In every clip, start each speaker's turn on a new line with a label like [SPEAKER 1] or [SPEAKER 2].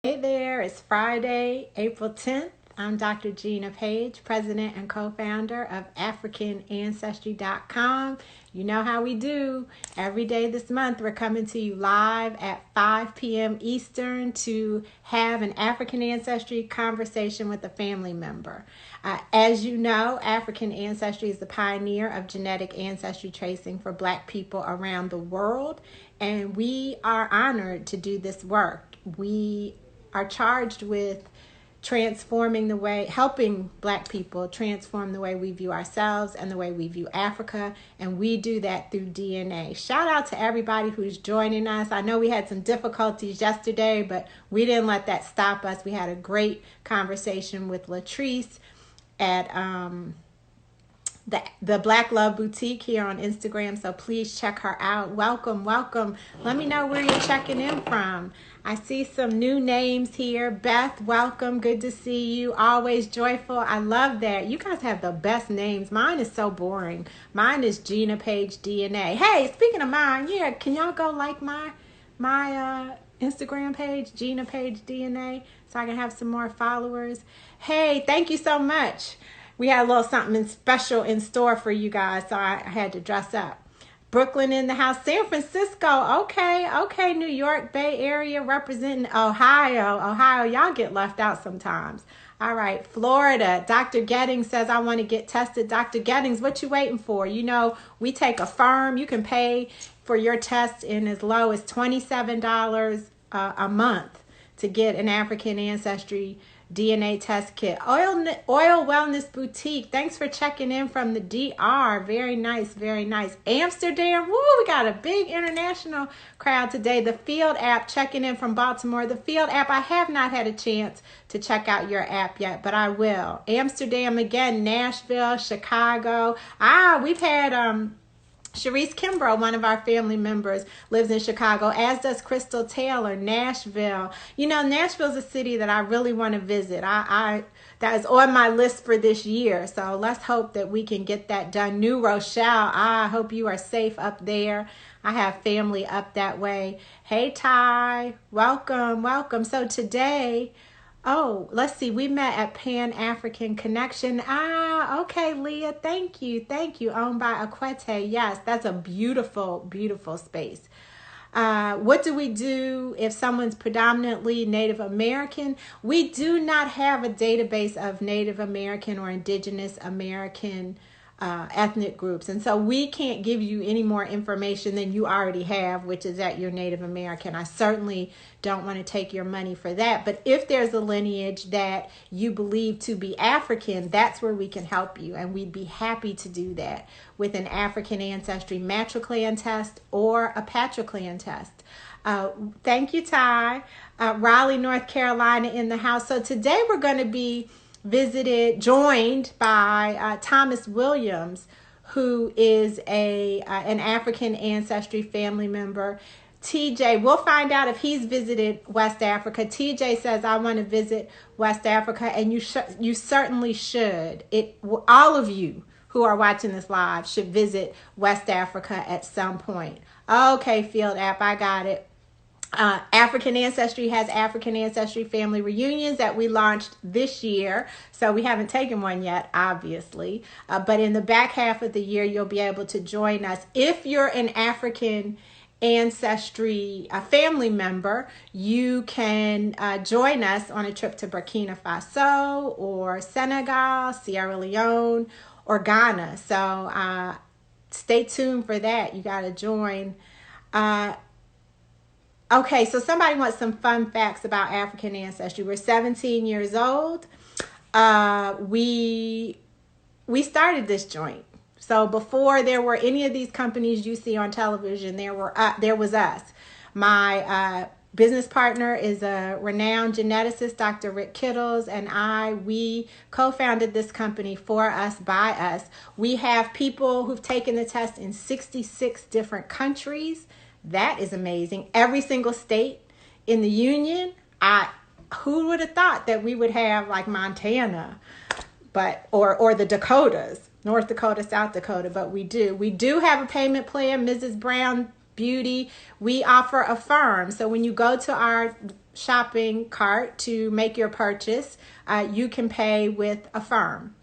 [SPEAKER 1] Hey there, it's Friday, April 10th. I'm Dr. Gina Page, president and co-founder of AfricanAncestry.com. You know how we do. Every day this month, we're coming to you live at 5 p.m. Eastern to have an African Ancestry conversation with a family member. As you know, African Ancestry is the pioneer of genetic ancestry tracing for Black people around the world, and we are honored to do this work. We are charged with helping Black people transform the way we view ourselves and the way we view Africa, and we do that through DNA. Shout out to everybody who's joining us. I know we had some difficulties yesterday, but we didn't let that stop us. We had a great conversation with Latrice at the Black Love Boutique here on Instagram, so please check her out. Welcome. Let me know where you're checking in from. I see some new names here. Beth, welcome. Good to see you. Always joyful. I love that. You guys have the best names. Mine is so boring. Mine is Gina Page DNA. Hey, speaking of mine, yeah, can y'all go like my Instagram page, Gina Page DNA, so I can have some more followers? Hey, thank you so much. We had a little something special in store for you guys, so I had to dress up. Brooklyn in the house. San Francisco. Okay. New York, Bay Area, representing Ohio. Y'all get left out sometimes. All right. Florida. Dr. Gettings says, I want to get tested. Dr. Gettings, what you waiting for? You know, we take Affirm. You can pay for your test in as low as $27 a month to get an African Ancestry DNA test kit. Oil Wellness Boutique. Thanks for checking in from the DR. Very nice. Amsterdam. Woo, we got a big international crowd today. The Field app checking in from Baltimore. The Field app, I have not had a chance to check out your app yet, but I will. Amsterdam again, Nashville, Chicago. We've had Sharice Kimbrough, one of our family members, lives in Chicago, as does Crystal Taylor. Nashville. You know, Nashville's a city that I really want to visit. That is on my list for this year. So let's hope that we can get that done. New Rochelle. I hope you are safe up there. I have family up that way. Hey, Ty. Welcome. So today, let's see. We met at Pan African Connection. Okay, Leah. Thank you. Owned by Akwete. Yes, that's a beautiful space. What do we do if someone's predominantly Native American? We do not have a database of Native American or Indigenous American ethnic groups. And so we can't give you any more information than you already have, which is that you're Native American. I certainly don't want to take your money for that. But if there's a lineage that you believe to be African, that's where we can help you. And we'd be happy to do that with an African Ancestry matriclan test or a patriclan test. Thank you, Ty. Raleigh, North Carolina in the house. So today we're going to be joined by Thomas Williams, who is an African Ancestry family member. TJ, we'll find out if he's visited West Africa. TJ says, I want to visit West Africa, and you certainly should. All of you who are watching this live should visit West Africa at some point. Okay, Field app, I got it. African Ancestry has African Ancestry family reunions that we launched this year. So we haven't taken one yet, obviously. But in the back half of the year, you'll be able to join us. If you're an African Ancestry family member, you can join us on a trip to Burkina Faso or Senegal, Sierra Leone, or Ghana. So stay tuned for that. You got to join. Okay, so somebody wants some fun facts about African Ancestry. We're 17 years old. We started this joint. So before there were any of these companies you see on television, there was us. My business partner is a renowned geneticist, Dr. Rick Kittles, and we co-founded this company for us, by us. We have people who've taken the test in 66 different countries. That is amazing. Every single state in the union. Who would have thought that we would have like Montana, or the Dakotas, North Dakota, South Dakota, but we do. We do have a payment plan, Mrs. Brown Beauty. We offer Affirm. So when you go to our shopping cart to make your purchase, you can pay with Affirm.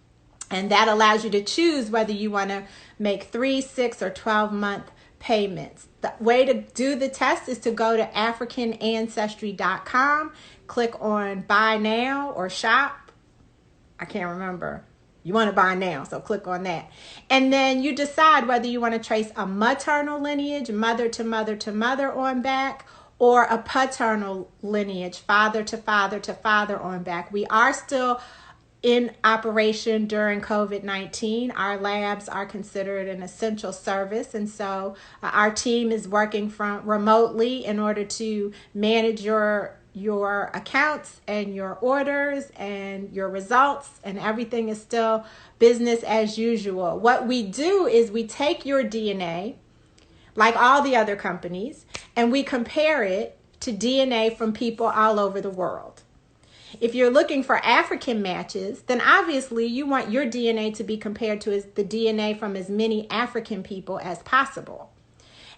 [SPEAKER 1] And that allows you to choose whether you want to make 3, 6, or 12-month payments. The way to do the test is to go to AfricanAncestry.com, click on buy now or shop. I can't remember. You want to buy now, so click on that. And then you decide whether you want to trace a maternal lineage, mother to mother to mother on back, or a paternal lineage, father to father to father on back. We are still in operation during COVID-19. Our labs are considered an essential service, and so our team is working from remotely in order to manage your accounts and your orders and your results, and everything is still business as usual. What we do is we take your DNA, like all the other companies, and we compare it to DNA from people all over the world. If you're looking for African matches, then obviously you want your DNA to be compared to the DNA from as many African people as possible.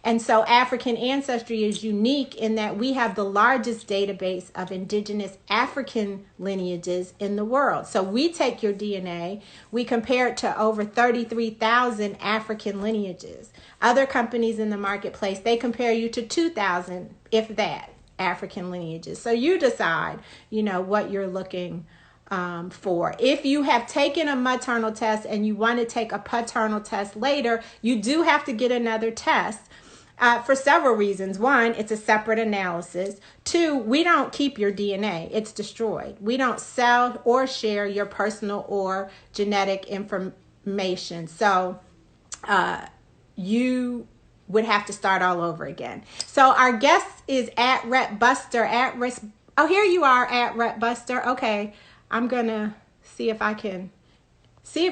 [SPEAKER 1] And so African Ancestry is unique in that we have the largest database of indigenous African lineages in the world. So we take your DNA, we compare it to over 33,000 African lineages. Other companies in the marketplace, they compare you to 2,000, if that, African lineages. So you decide, what you're looking for. If you have taken a maternal test and you want to take a paternal test later, you do have to get another test. For several reasons. One, it's a separate analysis. Two, we don't keep your DNA. It's destroyed. We don't sell or share your personal or genetic information. So you would have to start all over again. So our guest is at Rep Buster at risk. Oh, here you are at Rep Buster. Okay, I'm going to see if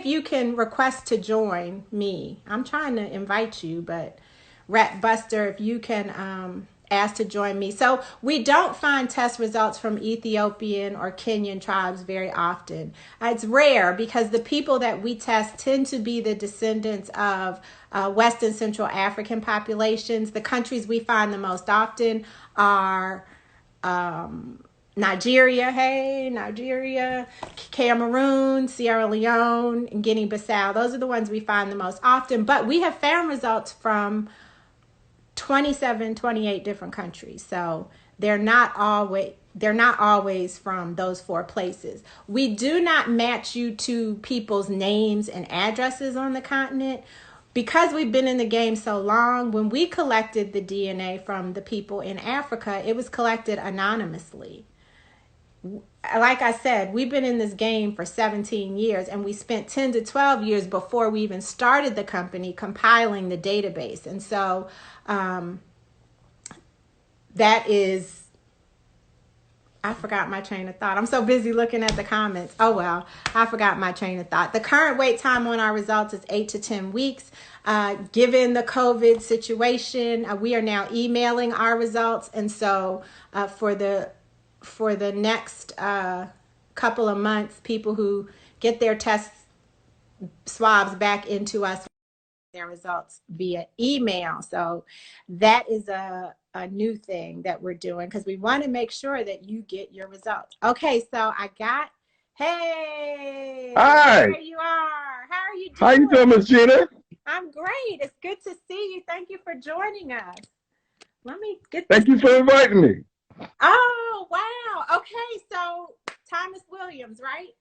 [SPEAKER 1] you can request to join me. I'm trying to invite you, but Rat Buster, if you can ask to join me. So we don't find test results from Ethiopian or Kenyan tribes very often. It's rare because the people that we test tend to be the descendants of West and Central African populations. The countries we find the most often are Nigeria, Cameroon, Sierra Leone, and Guinea-Bissau. Those are the ones we find the most often. But we have found results from 27, 28 different countries. So they're not always from those 4 places. We do not match you to people's names and addresses on the continent. Because we've been in the game so long, when we collected the DNA from the people in Africa, it was collected anonymously. Like I said, we've been in this game for 17 years, and we spent 10 to 12 years before we even started the company compiling the database. And so that is, I forgot my train of thought. I'm so busy looking at the comments. Oh, well, I forgot my train of thought. The current wait time on our results is 8 to 10 weeks. Given the COVID situation, we are now emailing our results. And so for the next couple of months, people who get their test swabs back into us, their results via email. So that is a new thing that we're doing because we want to make sure that you get your results. Okay, so hey,
[SPEAKER 2] Hi.
[SPEAKER 1] there you are. How are you doing?
[SPEAKER 2] How you doing, Miss Gina?
[SPEAKER 1] I'm great. It's good to see you. Thank you for joining us. Let me get
[SPEAKER 2] Thank you for inviting me.
[SPEAKER 1] Oh, wow. Okay, so Thomas Williams, right?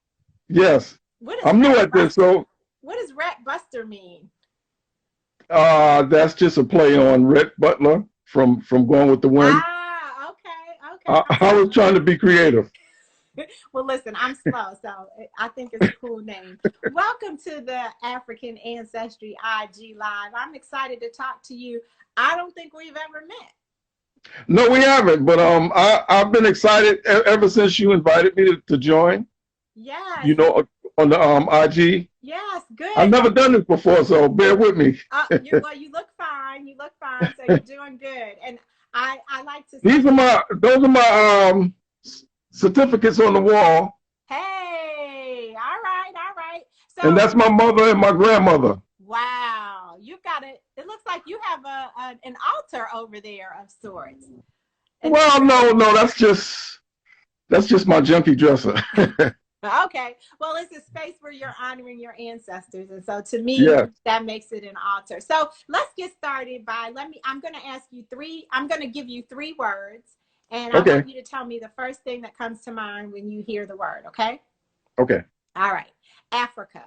[SPEAKER 2] Yes. I'm new at this, so.
[SPEAKER 1] What does Rat Buster mean?
[SPEAKER 2] That's just a play on Rhett Butler from Gone with the Wind.
[SPEAKER 1] Ah, okay.
[SPEAKER 2] I was trying to be creative.
[SPEAKER 1] Well, listen, I'm slow, so I think it's a cool name. Welcome to the African Ancestry IG Live. I'm excited to talk to you. I don't think we've ever met.
[SPEAKER 2] No, we haven't, but I've been excited ever since you invited me to join.
[SPEAKER 1] Yes.
[SPEAKER 2] On the IG.
[SPEAKER 1] Yes, good.
[SPEAKER 2] I've never done this before, so bear with me.
[SPEAKER 1] You look fine. You look fine, so you're doing good. And I like to.
[SPEAKER 2] Those are my certificates on the wall.
[SPEAKER 1] Hey, all right. So.
[SPEAKER 2] And that's my mother and my grandmother.
[SPEAKER 1] Wow, you've got it. It looks like you have an altar over there of sorts. And
[SPEAKER 2] Well, no, that's just my junkie dresser.
[SPEAKER 1] okay. Well, it's a space where you're honoring your ancestors. And so to me,
[SPEAKER 2] Yeah.
[SPEAKER 1] that makes it an altar. So let's get started by I'm going to ask you I'm going to give you three words. And I
[SPEAKER 2] Okay.
[SPEAKER 1] want you to tell me the first thing that comes to mind when you hear the word. Okay.
[SPEAKER 2] Okay.
[SPEAKER 1] All right. Africa.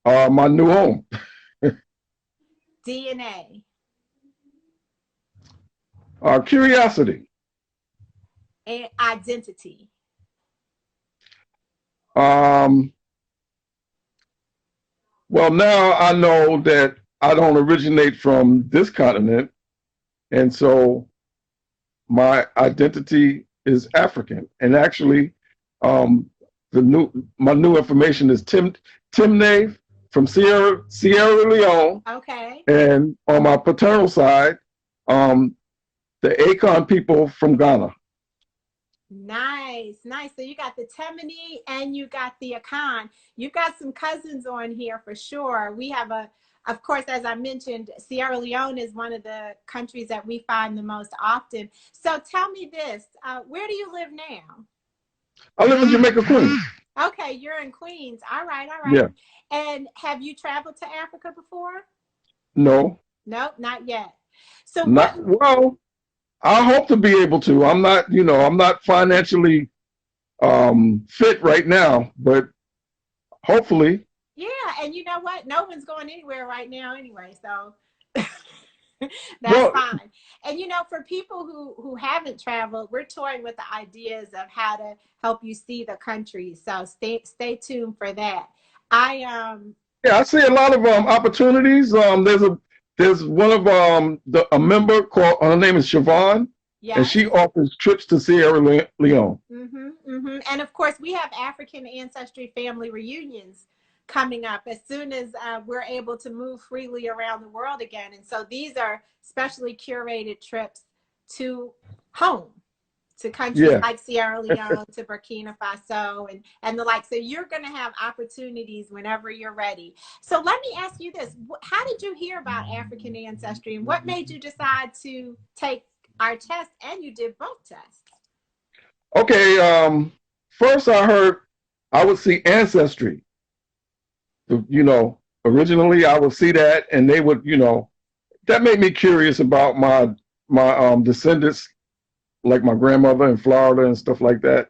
[SPEAKER 2] My new home.
[SPEAKER 1] DNA.
[SPEAKER 2] Curiosity.
[SPEAKER 1] And identity.
[SPEAKER 2] Um, well, now I know that I don't originate from this continent, and so my identity is African. And actually, um, my new information is Timnave from Sierra Leone,
[SPEAKER 1] Okay.
[SPEAKER 2] and on my paternal side, um, the Akon people from Ghana.
[SPEAKER 1] Nice, nice. So you got the Temini and you got the Akan. You've got some cousins on here for sure. We have of course, as I mentioned, Sierra Leone is one of the countries that we find the most often. So tell me this, where do you live now?
[SPEAKER 2] I live in Jamaica, Queens.
[SPEAKER 1] Okay, you're in Queens. All right, all right.
[SPEAKER 2] Yeah.
[SPEAKER 1] And have you traveled to Africa before?
[SPEAKER 2] No,
[SPEAKER 1] Nope, not yet. So what?
[SPEAKER 2] not well. I hope to be able to. I'm not financially fit right now, but hopefully.
[SPEAKER 1] Yeah, and you know what? No one's going anywhere right now anyway, so that's
[SPEAKER 2] Well,
[SPEAKER 1] fine. And you know, for people who haven't traveled, we're toying with the ideas of how to help you see the country. So stay tuned for that. I
[SPEAKER 2] yeah, I see a lot of opportunities. There's one of a member called, her name is Siobhan, and
[SPEAKER 1] yes.
[SPEAKER 2] she offers trips to Sierra Leone.
[SPEAKER 1] And of course, we have African Ancestry family reunions coming up as soon as we're able to move freely around the world again. And so these are specially curated trips to home, to countries
[SPEAKER 2] Yeah.
[SPEAKER 1] like Sierra Leone, to Burkina Faso, and the like. So you're going to have opportunities whenever you're ready. So let me ask you this. How did you hear about African Ancestry, and what made you decide to take our test? And you did both tests.
[SPEAKER 2] Okay. First I would see Ancestry. Originally I would see that, and they would, that made me curious about my descendants, like my grandmother in Florida and stuff like that.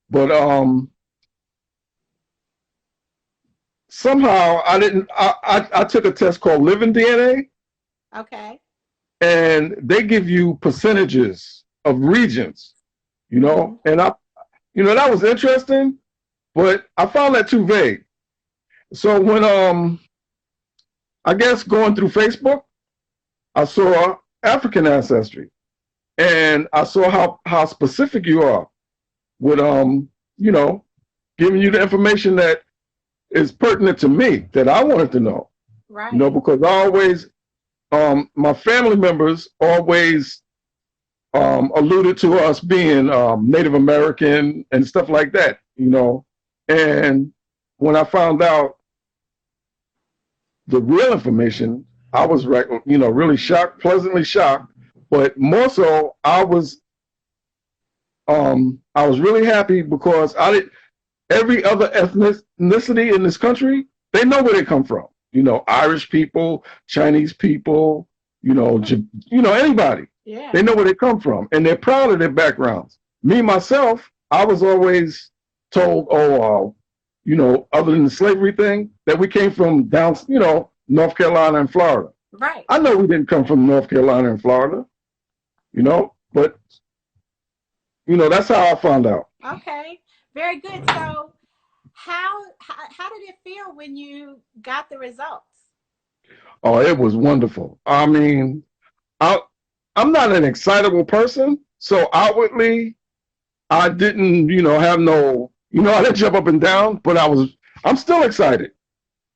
[SPEAKER 2] But somehow I didn't. I took a test called Living DNA,
[SPEAKER 1] Okay.
[SPEAKER 2] and they give you percentages of regions, and that was interesting, but I found that too vague. So when I guess going through Facebook, I saw African Ancestry, and I saw how specific you are with giving you the information that is pertinent to me, that I wanted to know.
[SPEAKER 1] Right.
[SPEAKER 2] Because I always my family members always alluded to us being Native American and stuff like that, and when I found out the real information, I was really shocked, pleasantly shocked, but more so I was really happy because every other ethnicity in this country, they know where they come from. Irish people, Chinese people, anybody.
[SPEAKER 1] Yeah.
[SPEAKER 2] They know where they come from, and they're proud of their backgrounds. Me, myself, I was always told, other than the slavery thing, that we came from down, North Carolina and Florida.
[SPEAKER 1] Right.
[SPEAKER 2] I know we didn't come from North Carolina and Florida, but, that's how I found out.
[SPEAKER 1] Okay. Very good. So how did it feel when you got the results?
[SPEAKER 2] Oh, it was wonderful. I mean, I'm not an excitable person, so outwardly, I didn't, have no, I didn't jump up and down, but I'm still excited.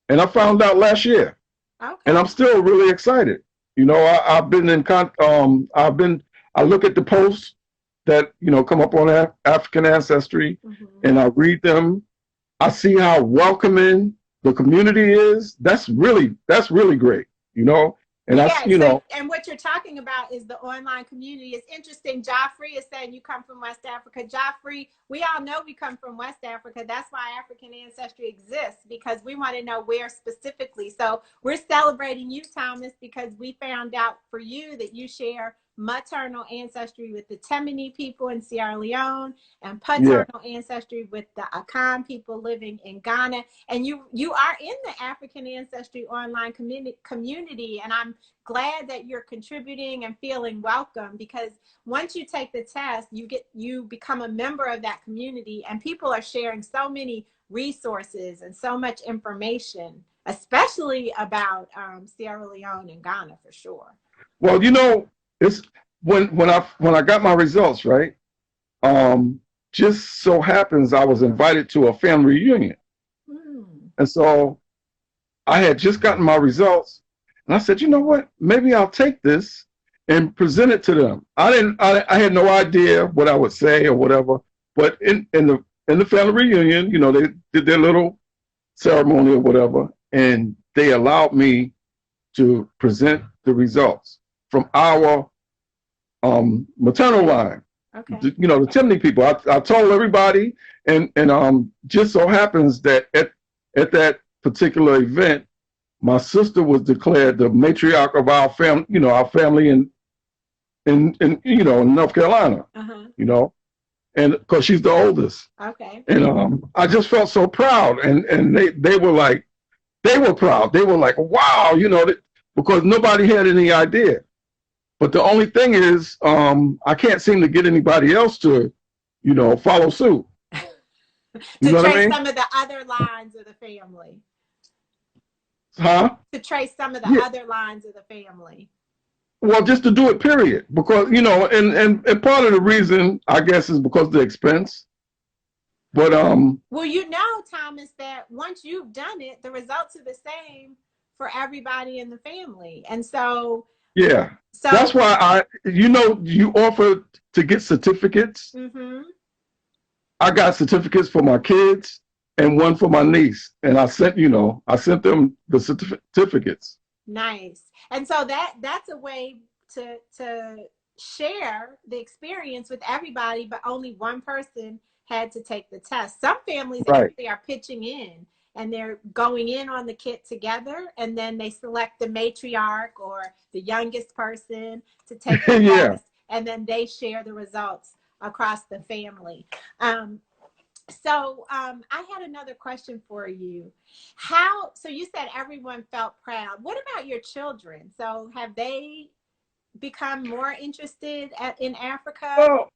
[SPEAKER 2] And I found out last year.
[SPEAKER 1] Okay.
[SPEAKER 2] And I'm still really excited. I've been I look at the posts that, come up on African Ancestry, and I read them. I see how welcoming the community is. That's really great, And that's,
[SPEAKER 1] Yeah,
[SPEAKER 2] you
[SPEAKER 1] so
[SPEAKER 2] know,
[SPEAKER 1] and what you're talking about is the online community. It's interesting. Joffrey is saying you come from West Africa. Joffrey, we all know we come from West Africa. That's why African Ancestry exists, because we want to know where specifically. So we're celebrating you, Thomas, because we found out for you that you share maternal ancestry with the Temini people in Sierra Leone and
[SPEAKER 2] yeah.
[SPEAKER 1] paternal ancestry with the Akan people living in Ghana. And you are in the African Ancestry online community, and I'm glad that you're contributing and feeling welcome, because once you take the test, you become a member of that community, and people are sharing so many resources and so much information, especially about Sierra Leone and Ghana, for sure.
[SPEAKER 2] Well, you know, it's when I got my results, right? Just so happens I was invited to a family reunion. And so I had just gotten my results, and I said, you know what? Maybe I'll take this and present it to them. I had no idea what I would say or whatever. But in the family reunion, you know, they did their little ceremony or whatever, and they allowed me to present the results from our maternal line.
[SPEAKER 1] Okay.
[SPEAKER 2] You know, the Timney people. I told everybody, and just so happens that at that particular event, my sister was declared the matriarch of our family. You know, our family in you know, in North Carolina. You know, and because she's the oldest.
[SPEAKER 1] Okay.
[SPEAKER 2] And I just felt so proud, and they were proud. They were like, wow, you know, because nobody had any idea. But the only thing is, I can't seem to get anybody else to, you know, follow suit.
[SPEAKER 1] To trace some of the other lines of the family.
[SPEAKER 2] Huh?
[SPEAKER 1] To trace some of the other lines of the family.
[SPEAKER 2] Well, just to do it, period. Because, you know, and part of the reason, I guess, is because of the expense. But
[SPEAKER 1] well, you know, Thomas, that once you've done it, the results are the same for everybody in the family. And so
[SPEAKER 2] yeah. So that's why you know, you offer to get certificates. I got certificates for my kids and one for my niece, and I sent them the certificates.
[SPEAKER 1] Nice. And so that's a way to share the experience with everybody, but only one person had to take the test. Some families actually are pitching in, and they're going in on the kit together, and then they select the matriarch or the youngest person to take the test, and then they share the results across the family. So I had another question for you. So you said everyone felt proud. What about your children? So have they become more interested in Africa?
[SPEAKER 2] Well,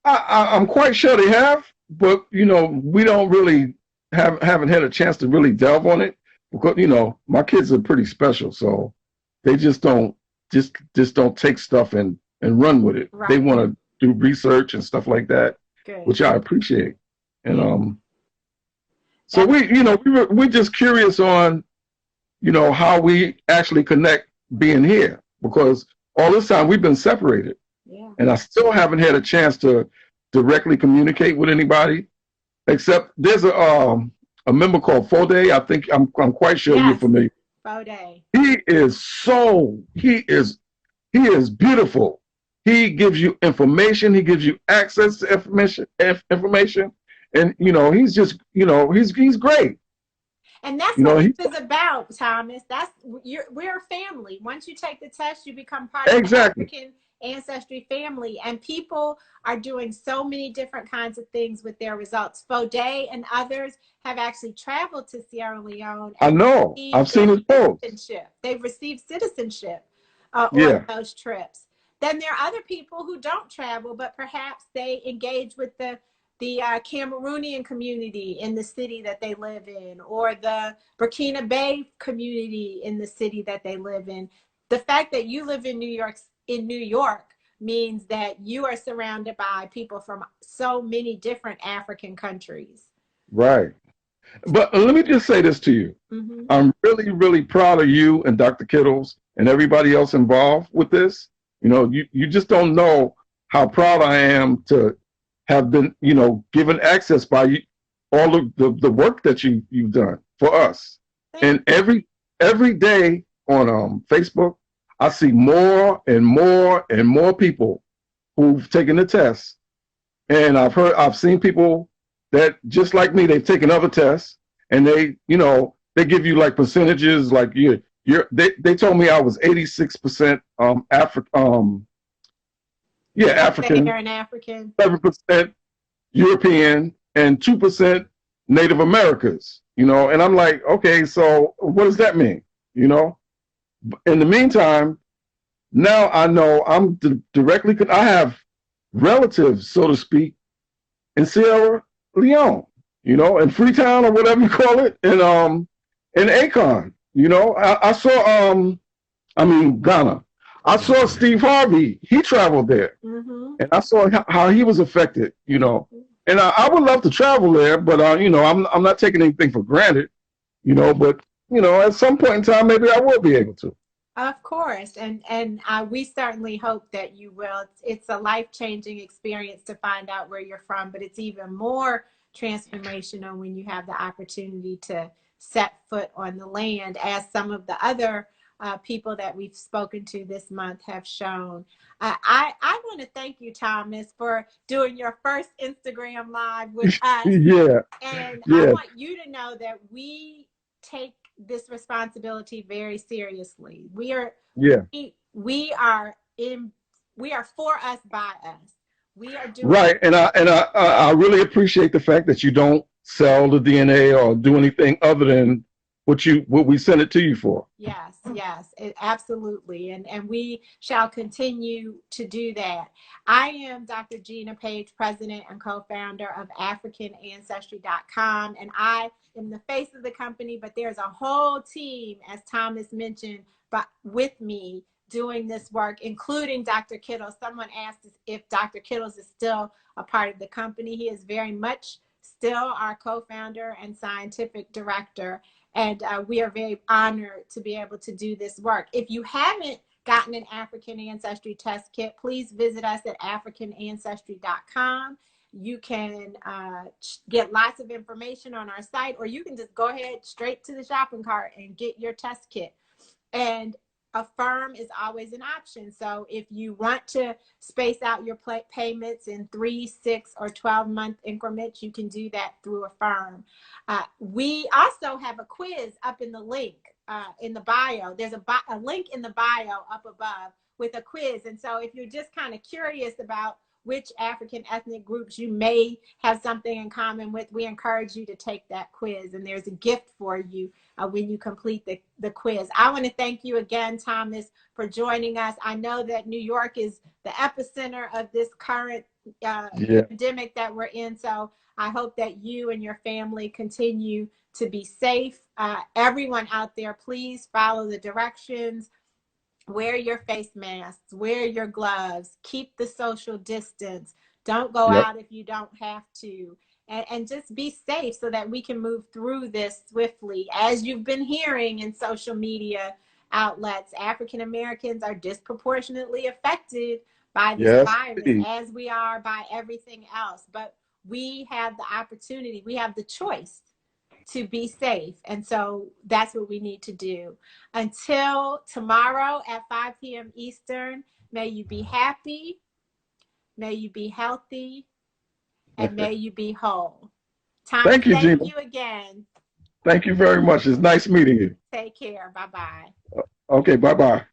[SPEAKER 2] I'm quite sure they have, but, you know, we don't really haven't had a chance to really delve on it, because, you know, my kids are pretty special, so they just don't take stuff and run with it. Right. They want to do research and stuff like that. Good. Which I appreciate. And so we're just curious on, you know, how we actually connect being here, because all this time we've been separated. Yeah. And I still haven't had a chance to directly communicate with anybody, except there's a member called Fode. I think I'm quite sure you're familiar.
[SPEAKER 1] Fode.
[SPEAKER 2] He is beautiful. He gives you information. He gives you access to information. And, you know, he's just, you know, he's great.
[SPEAKER 1] And that's what this is about, Thomas. We're a family. Once you take the test, you become part of the African Ancestry family. And people are doing so many different kinds of things with their results. Fode and others have actually traveled to Sierra Leone.
[SPEAKER 2] I know. I've seen his post.
[SPEAKER 1] They've received citizenship on those trips. Then there are other people who don't travel, but perhaps they engage with the Cameroonian community in the city that they live in, or the Burkina Faso community in the city that they live in. The fact that you live in New York means that you are surrounded by people from so many different African countries. Right.
[SPEAKER 2] But let me just say this to you. Mm-hmm. I'm really, really proud of you and Dr. Kittles and everybody else involved with this. You know, you just don't know how proud I am to have been, you know, given access by you, all of the work that you've done for us. And every day on Facebook I see more and more and more people who've taken the test. And I've seen people that just like me, they've taken other tests and they give you like percentages, like they told me I was 86% African, African,
[SPEAKER 1] You're an African.
[SPEAKER 2] 7% European, and 2% Native Americans, and I'm like, okay, so what does that mean? In the meantime, now I know I'm directly, I have relatives, so to speak, in Sierra Leone, in Freetown or whatever you call it, in Akon. I saw, Ghana. I saw Steve Harvey. He traveled there, and I saw how he was affected. And I would love to travel there, but I'm not taking anything for granted. But at some point in time, maybe I will be able to.
[SPEAKER 1] Of course, and we certainly hope that you will. It's a life-changing experience to find out where you're from, but it's even more transformational when you have the opportunity to set foot on the land, as some of the other people that we've spoken to this month have shown. I want to thank you, Thomas, for doing your first Instagram Live with us.
[SPEAKER 2] Yeah.
[SPEAKER 1] And
[SPEAKER 2] yeah.
[SPEAKER 1] I want you to know that we take this responsibility very seriously. We are for us, by us. We are doing
[SPEAKER 2] right, and I really appreciate the fact that you don't sell the DNA or do anything other than what we sent it to you for.
[SPEAKER 1] Yes, absolutely, and we shall continue to do that. I am Dr. Gina Page, president and co-founder of AfricanAncestry.com, and I am the face of the company, but there's a whole team, as Thomas mentioned, but with me doing this work, including Dr. Kittles. Someone asked if Dr. Kittles is still a part of the company. He is very much still our co-founder and scientific director. And we are very honored to be able to do this work. If you haven't gotten an African Ancestry test kit, please visit us at AfricanAncestry.com. You can get lots of information on our site, or you can just go ahead straight to the shopping cart and get your test kit. And Affirm is always an option. So if you want to space out your payments in 3, 6, or 12-month increments, you can do that through Affirm. We also have a quiz up in the link in the bio. There's a link in the bio up above with a quiz. And so if you're just kind of curious about which African ethnic groups you may have something in common with, we encourage you to take that quiz. And there's a gift for you when you complete the quiz. I want to thank you again, Thomas, for joining us. I know that New York is the epicenter of this current pandemic that we're in. So I hope that you and your family continue to be safe. Everyone out there, please follow the directions. Wear your face masks, wear your gloves, keep the social distance. Don't go out if you don't have to. And just be safe so that we can move through this swiftly. As you've been hearing in social media outlets, African Americans are disproportionately affected by this virus, as we are by everything else. But we have the opportunity, we have the choice to be safe. And so that's what we need to do. Until tomorrow at 5 p.m. Eastern, may you be happy, may you be healthy, and may you be whole. Thomas,
[SPEAKER 2] thank you, Gina.
[SPEAKER 1] You again.
[SPEAKER 2] Thank you very much. It's nice meeting you.
[SPEAKER 1] Take care. Bye-bye.
[SPEAKER 2] Okay, bye-bye.